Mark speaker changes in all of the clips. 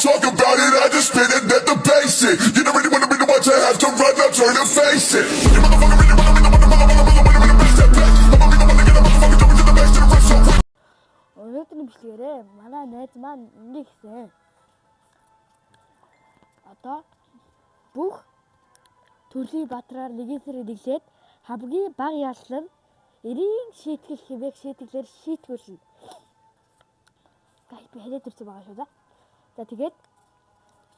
Speaker 1: talk about it, I just spit it at the basic. You don't really wanna be the one to have to run, now turn and face it. You motherfucker really wanna be the one to motherfucker best that back. I'ma be the one to get a motherfucker jumping to the base to the rest so quick.
Speaker 2: Өнөөдрийн бичлэгээрээ манай найз маань ингэ гэсэн. Одоо бүх төрлийн бадраар нэгэсээр нэглээд хамгийн бага яллан эрийн шийтгэл хэмээх шийтгэлээр шийтгүүлнэ. Гай би хэлээд ирсэн байгаа шүү да. За тэгээд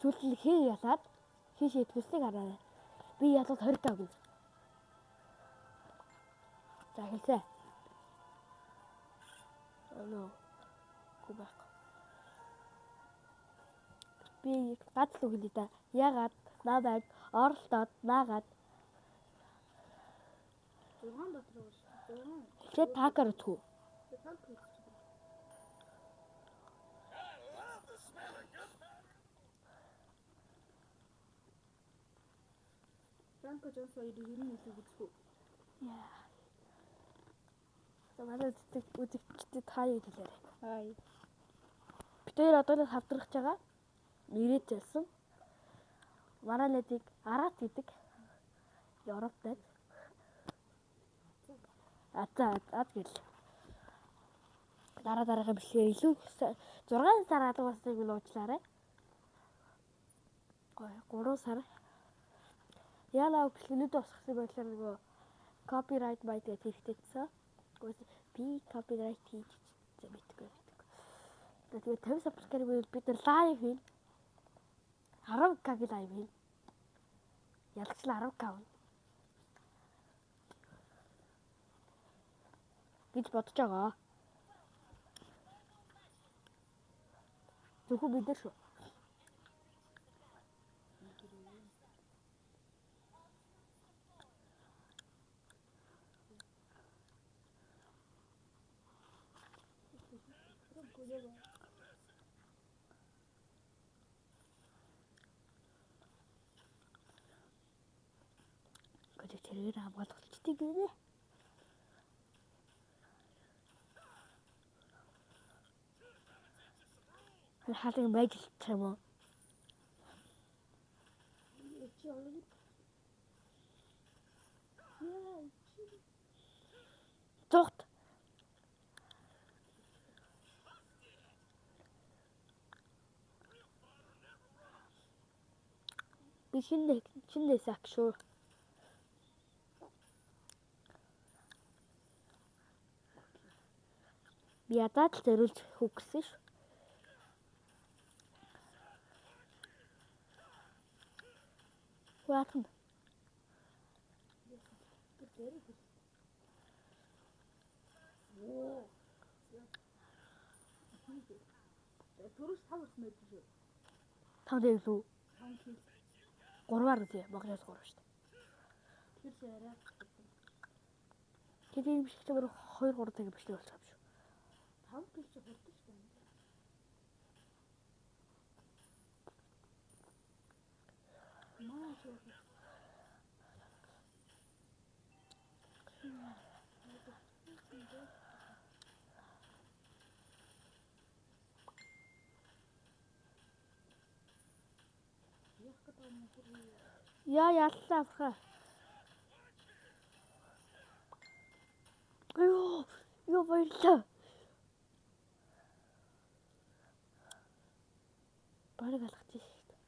Speaker 2: сүүлд хий ялаад хий шийтгүүлснийг хараарай. Би ялаад 25 гэнэ. За хэлсэ. Алло. Гүбэх. Би гадл үгэлээ да. Ягаад намайг оролдоод наагаад
Speaker 3: 6 дотроо шүү.
Speaker 2: тэгээд такер утгүй.
Speaker 3: Франко Джонс хоёрыг ирнэ үлээ үзэхгүй.
Speaker 2: Яа. Манай үзэгчдэд хаяа хэлээрэй.
Speaker 3: Хай.
Speaker 2: Бид хоёр одоо л хавдрах байгаа. Нэрээ зэлсэн. Манай найзыг Арат гэдэг Европ найз. Аз гэл. Дараагийн бичлэгээр илүү 6 сар алга болсныг нь уучлаарай. 3 сар. Яалаа бичлэгнүүд босгосон байдлаар нөгөө copyright байд гэх хэрэгтэйсэн. Би copyright хийж мэдгүй. Тэгээд 50 сабскрайбер бол бид нар лайв хийн. 10k лайв хийн. Ялгчлаа 10k гэж бодож байгаа. Зөвхөн бид нар шүү. Гэж тэрээр хамгаалалтчдыг гинэ. Халын байжилт юм уу? Тогт. Би шинэ сак шүү. Би ядаад л зориулж хүгсэн шүү. Яатан.
Speaker 3: Төрөс 5 урс мэд шүү.
Speaker 2: 5 дэв лүү.
Speaker 3: 5 кг.
Speaker 2: 3-аар үү? Монголоос 3 шүү дээ.
Speaker 3: Тэр арай.
Speaker 2: Тэгээд энэ бичлэгээр 2-3 цагийн бичлэг болчих юм шүү.
Speaker 3: 5 кг чи хурдан шүү. Маа шүү.
Speaker 2: Яа яллаа авах. Юу баярлаа. Бараг алгаж шүү дээ.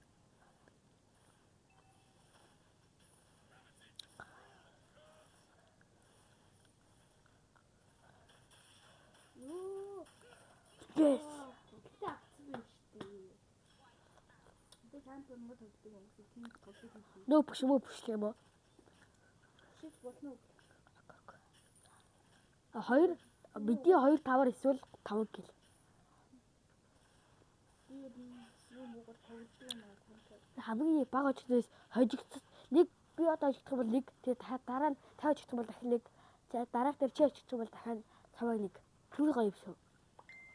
Speaker 3: Юу?
Speaker 2: Yes. Нөө бүш юм уу?
Speaker 3: Шийд болно уу?
Speaker 2: Хоёр бидний 2-5-аар эсвэл 5 гэл. Хамгийн бага очноос хожигдсон. Нэг би одоо хожигдох юм бол нэг тэгээ дараа нь та хожигдох юм бол дахин нэг. За дараах дээр чи хожигдох юм бол дахин цаваа нэг. Түр гоё юм шүү.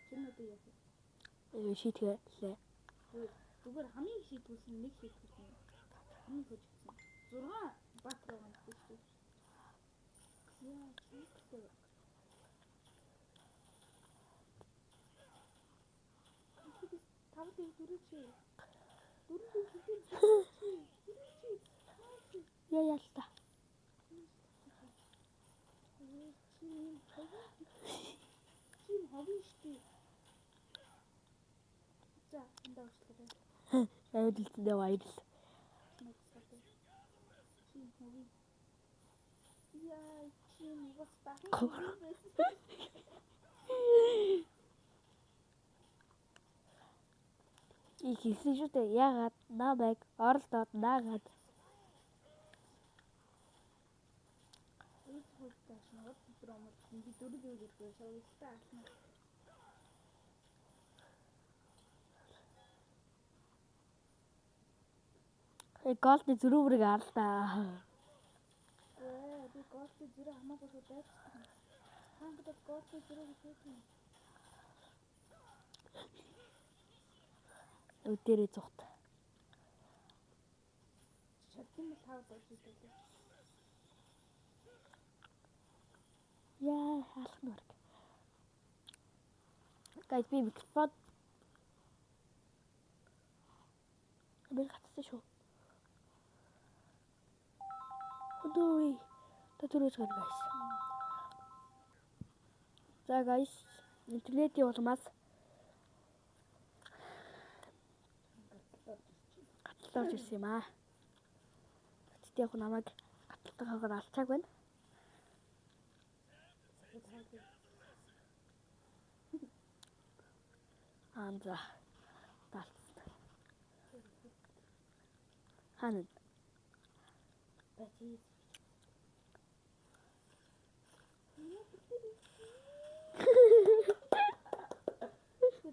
Speaker 3: Шинэ одоо яа.
Speaker 2: Шийдгээ лээ.
Speaker 3: Зүгээр хамгийн шийдгүүлсэн нэг шийдгүүлсэн. Хамгийн хожигдсон. 6 бат байгаа юм шүү. Яа чийгтэй. 5-ыг дөрөж. Дөрөв хийх.
Speaker 2: Яа ялта.
Speaker 3: Чин хавь штий. За, энд уучлаарай.
Speaker 2: Айдэлтэй баярлал.
Speaker 3: Чин хавь. Яа, чин бас бахан байсан.
Speaker 2: И хийсэн шүү дээ. Ягаад намайг оролдоод наагаад.
Speaker 3: Энд хөвтэй шнагад дромор. Энд дөрөв өгөх байсан. Өстэй ална.
Speaker 2: Голдны зөрүүрийг арлаа.
Speaker 3: Би голтой зэрэг хамаагүй шүү дээ. Хангад голтой зэрэг хийсэн.
Speaker 2: Өдөрөө зүгт.
Speaker 3: Шатны тав дөрөв.
Speaker 2: Яа, алах нүрг. Гайд би микрофон. Би хатсан шүү. Хөдөөе. Татварч гэнэ guys. За guys, интернетийн улмаас гаталж ирсэн юм аа. Тэгтээ яг намайг гаталтайгаар алцааг байна. За. Талцсан. Ханаа.
Speaker 3: Бати.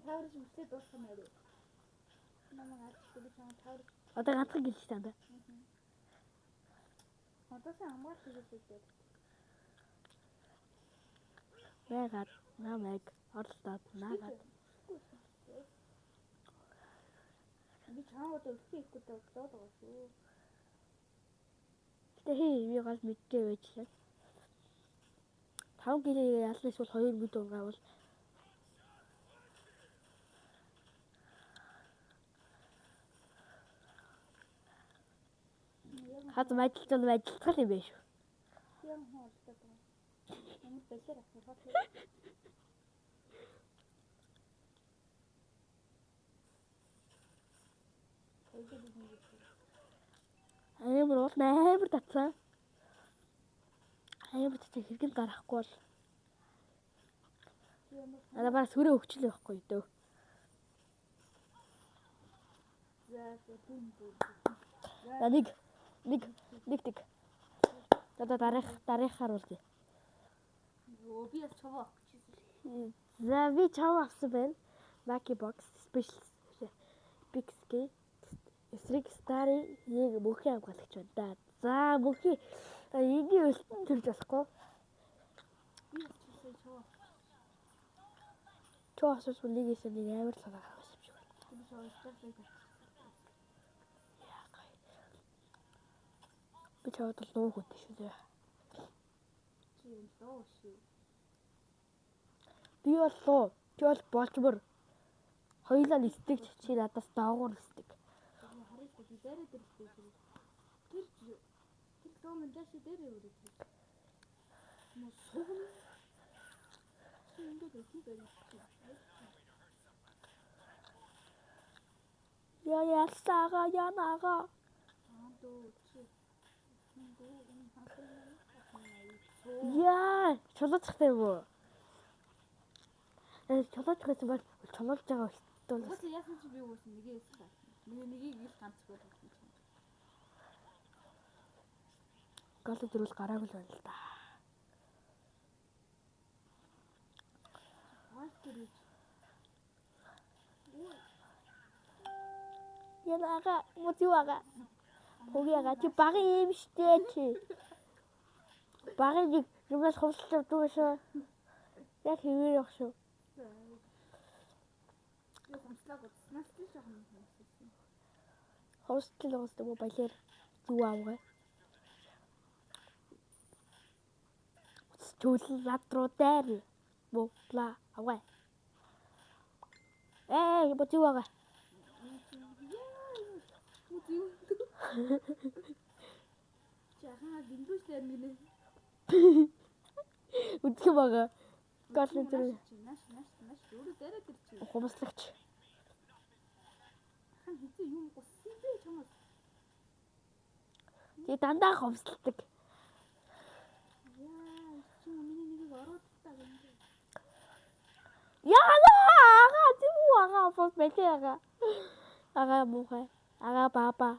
Speaker 3: Таврж мөсөд дуусгах нь үү? Намайг ачдаг чам таврж.
Speaker 2: Одоо ганцхан гэлж танд.
Speaker 3: Одоо сайн хамгаалж хийгээд.
Speaker 2: Ягаад намайг оролдоод наагаад.
Speaker 3: Би чамд өлтөй ихгүй доод байгаа шүү.
Speaker 2: Хий би гол мэдээ байжлаа. 5 гэлээ ялсан эсвэл 2 мэд унгавал хад ажилтгал юм биш үү?
Speaker 3: Ян хоолтой байна. Ямар бэлэр авах вэ?
Speaker 2: Амар уул амар татсан. Амар татсан хэрэг гарахгүй бол надаа бараа сүрээ өгчлөө байхгүй дөө. За нэг. Одоо дараахаар үлдээ.
Speaker 3: Би бас чаваа авах гэж.
Speaker 2: За би чаваа авсан байна. Lucky box special Pixie эсрэг старый яг мөнхийн хамгаалагч байна да. За мөнхийн энгийн өлтөн төрж болохгүй.
Speaker 3: Би бас чаваа.
Speaker 2: Чаваа асууж нэгээс нэг амар л авах юм шиг байна.
Speaker 3: Би чаваа авах.
Speaker 2: Би чаваад л нуу хөтэй шүү дээ.
Speaker 3: Чи лоо шүү.
Speaker 2: Би боллоо. Чи бол болчмор. Хоёулаа нисдэг чи надаас доогуур нисдэг.
Speaker 3: Харин би дээрээ дэрсдэг. Тэр томон дэш дээрээ өрөв. Мөн согн. Чи ингээд өчиг байна.
Speaker 2: Яалсаага янаага.
Speaker 3: Дөө чи.
Speaker 2: Яа, чулууцтай юм уу? Чулууч гэсэн бол чулуулж байгаа бол
Speaker 3: Бас яасан чи би үсэн нэгээ хэлсэн. Нэгийг ил ганц болгосон чинь.
Speaker 2: гол дөрүүл гараагүй л байна л да.
Speaker 3: Альтерич.
Speaker 2: Янаага мотивага. Хөөяга чи багын юм штэ чи. Багын нэг юмас хөвсөлж авдаг шүү. Яг хэвээр явах шүү.
Speaker 3: Я хамслаг уснаас ч жоохон хамссан.
Speaker 2: Хөвсөл уусдаг уу баялаар зүг авгаа. Чүлэн лад руу дээр. Буула авгаа. Мотивага.
Speaker 3: Жахаа гингүүшлэр минь.
Speaker 2: Үдэх байгаа. Гол тэр
Speaker 3: Наш өөрөө дээрээ тэр чи.
Speaker 2: хумслагч.
Speaker 3: Хан хэзээ юм гуссан бэ чамаас.
Speaker 2: Тий дандаа хумсалдаг.
Speaker 3: Яа, чи миний нэгийг ороод таа гэнэ.
Speaker 2: Яагаа тийм үү ага бос мэлээ ага. Ага муухай. Ага баба.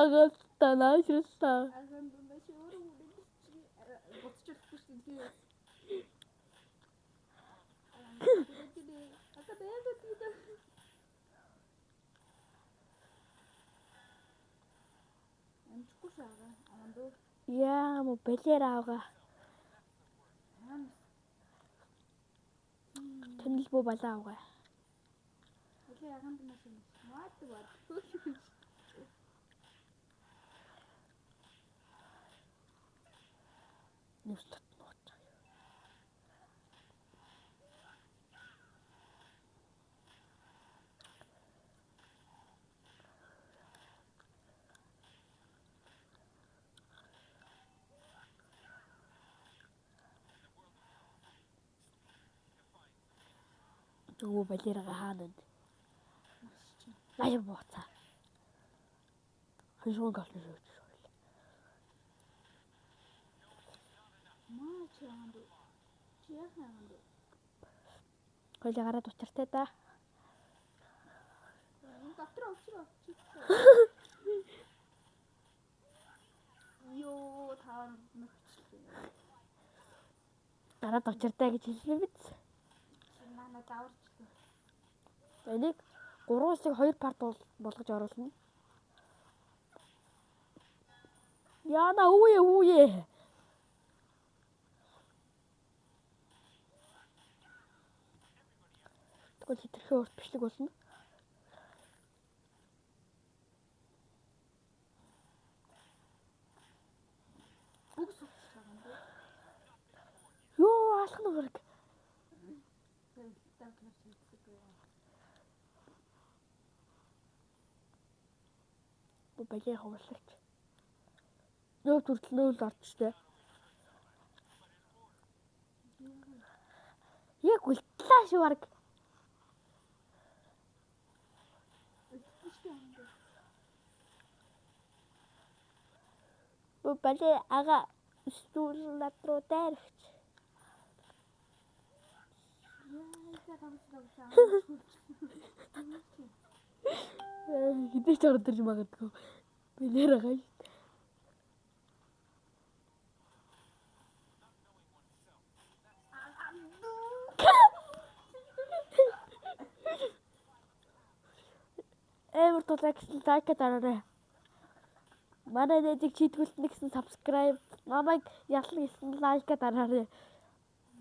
Speaker 2: Ага танаашралаа.
Speaker 3: Аган дундаа чи өөрөө үлээж чи боцчихгүй шүү дээ. Ага бэгэ тийдэ. Амчгүй шаага. Амандуу.
Speaker 2: Яа мо бэлэр аага. Тэнэл бо балаа аага.
Speaker 3: Окей, аган дундаа чи. Маад.
Speaker 2: Нүстат нот. Төгөө балерага хаанад. Аяа бооцаа. Хашуун гална шүү.
Speaker 3: Маа чи амандуу. Чи яах амандуу.
Speaker 2: Хоёлаа гараад учиртай да.
Speaker 3: Энэ дотроо очроо. Йоо таар мөчлөө.
Speaker 2: Гараад учиртай гэж хэлсэн биз.
Speaker 3: Нана даварчлаа.
Speaker 2: Энийг 3-ыг 2 парт болгож оруулна. Яна хүүе. Тэгвэл хитрхээ урт бичлэг болно.
Speaker 3: Бүгс уцаагаа.
Speaker 2: Йоо алах нь хэрэг. Балер хумслагч. Нөө төрөл нөөл орчтой. Яг үлдлээ шүү баг. Балер ага стуулнат руу дайрагч. Хидэж ордорж магадгүй. Балер ага. Эвэр тулаа гэсэн лайк дараарай. Манай нэдэг чийдгүүлтэн гэсэн subscribe, намайг ялна гэсэн лайк дараарай.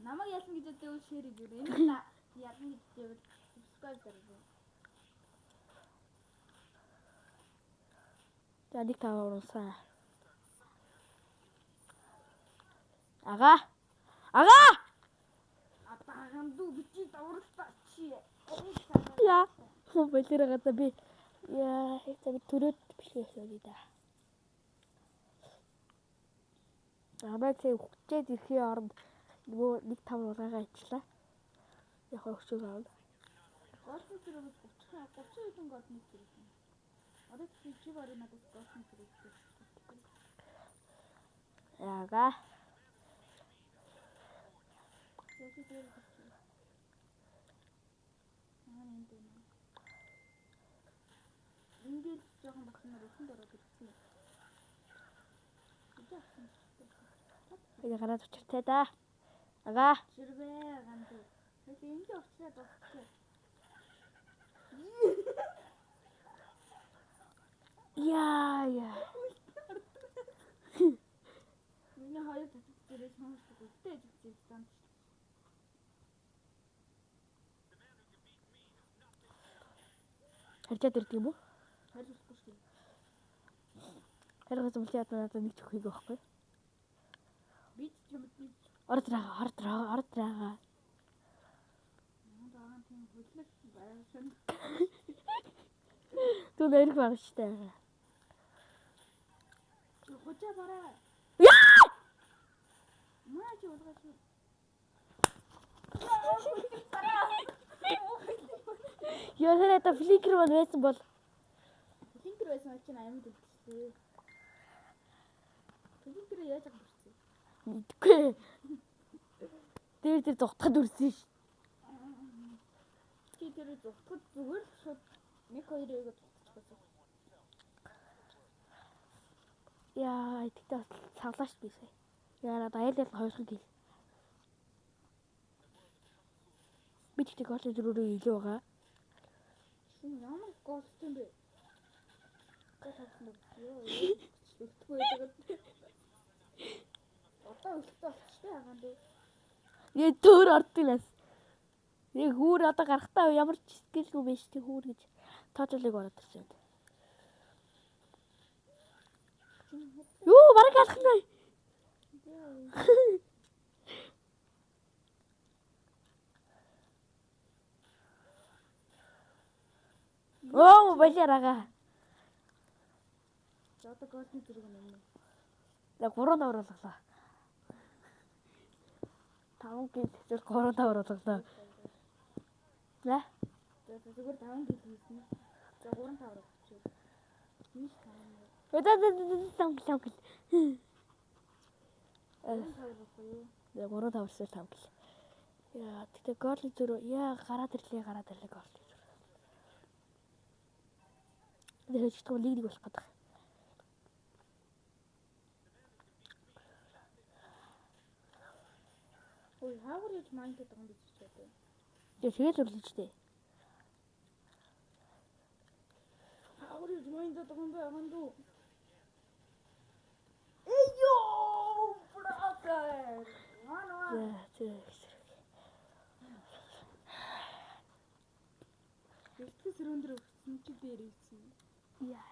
Speaker 3: Намайг ялна гэж өдөө шеэр хийгээрэй. Энэ ялна гэж дэвэл subscribe дараарай.
Speaker 2: За нэг тав уурсан. Ага.
Speaker 3: Атаган дүү бити давралтаа чи.
Speaker 2: Яа. Балер ага би яа хэцэг төрөд бишээсэй да. Амаг тэг хүчээд ирэхийн оронд нөгөө нэг тав ураагаа ичлаа. Яг хөшөөг авна.
Speaker 3: Голдны зэрэг 30 хэдэн голдны зэрэг. Одоо чи барыг надад голдны зэрэг.
Speaker 2: Яага.
Speaker 3: Ингээд жоохон багнаар өсөнд ороод ирсэн.
Speaker 2: Би гараад учиртай да. Ага.
Speaker 3: Ширвэ ганц. Тэг энд очроод дуусчих.
Speaker 2: Яа.
Speaker 3: Миний хоёр татвар зэрэг сонсдог үстэй гэж зам.
Speaker 2: Харьцаад ирдэг юм уу?
Speaker 3: Хариулахгүй шүү.
Speaker 2: Харин зөвлөд надад нэг ч өгөхгүй байхгүй.
Speaker 3: Би ч чамд нэг
Speaker 2: Ордрага.
Speaker 3: Наад байгаа тийм хөдлөлт байшин.
Speaker 2: Түн өрх баг штэ.
Speaker 3: Хожаа бараа.
Speaker 2: Яа!
Speaker 3: Маа чи уулгаач.
Speaker 2: Яа это фликер мөн байсан бол
Speaker 3: Флинкер байсан чинь амьд үлдчихлээ. Флинкер яаж авчихсан?
Speaker 2: мэдгүй. Тэр зогтоход үрсэн ш.
Speaker 3: Чи тэр зогтоход зүгээр л шууд 1-2-ыг зогтчихсон.
Speaker 2: Яа, тэгтээ цавлааш би сая. Яарад айлал хоёрхан гэл. Би тэгтээ гол зөрөөрөө илүү байгаа.
Speaker 3: Шинэ ямар голч юм бэ? Тэгсэн ёо. Өгтгөө яагаад. Одоо өгтөө болчихтой хаан дөө.
Speaker 2: Яа төр ордгоос. Яг хүүр одоо гарахтаа ямар ч сэтгэлгүй биш тий хүүр гэж тооцоолыг ороод ирсэн. Юу бараг алах нь. Оо балиарага.
Speaker 3: За одоо голны зэрэг юм.
Speaker 2: Яг 3 давар болголоо. 5 гэл хэвчээ 3 давар болголоо. За.
Speaker 3: Зүгээр 5 гэл хийсэн. За 3-5 авчих. Нийт 5.
Speaker 2: Өдөө гэл.
Speaker 3: 3-5 болчихё.
Speaker 2: Яг 3 даварсаа 5 гэл. Яа, тэгтээ голын зөрөө яа гараад ирлээ гол. Тэр ч том лиг болох гэдэг.
Speaker 3: Ой, хаагар яаж майнд байгаа юм бэ ч гэдэг.
Speaker 2: Тэгээд өрлөжтэй.
Speaker 3: Хаагар яаж майнд байгаа юм бэ хандуу. Эйё! Брокер. Мана. Ихтгэс рөндөр өгсөн чи дээр ирсэн.
Speaker 2: Яа.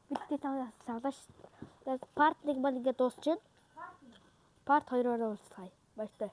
Speaker 2: Бидтэй цавлааш. Тэгээд part 1 маань ингээд дуусчихна. Part 2-ороо уулзъя. Баяртай.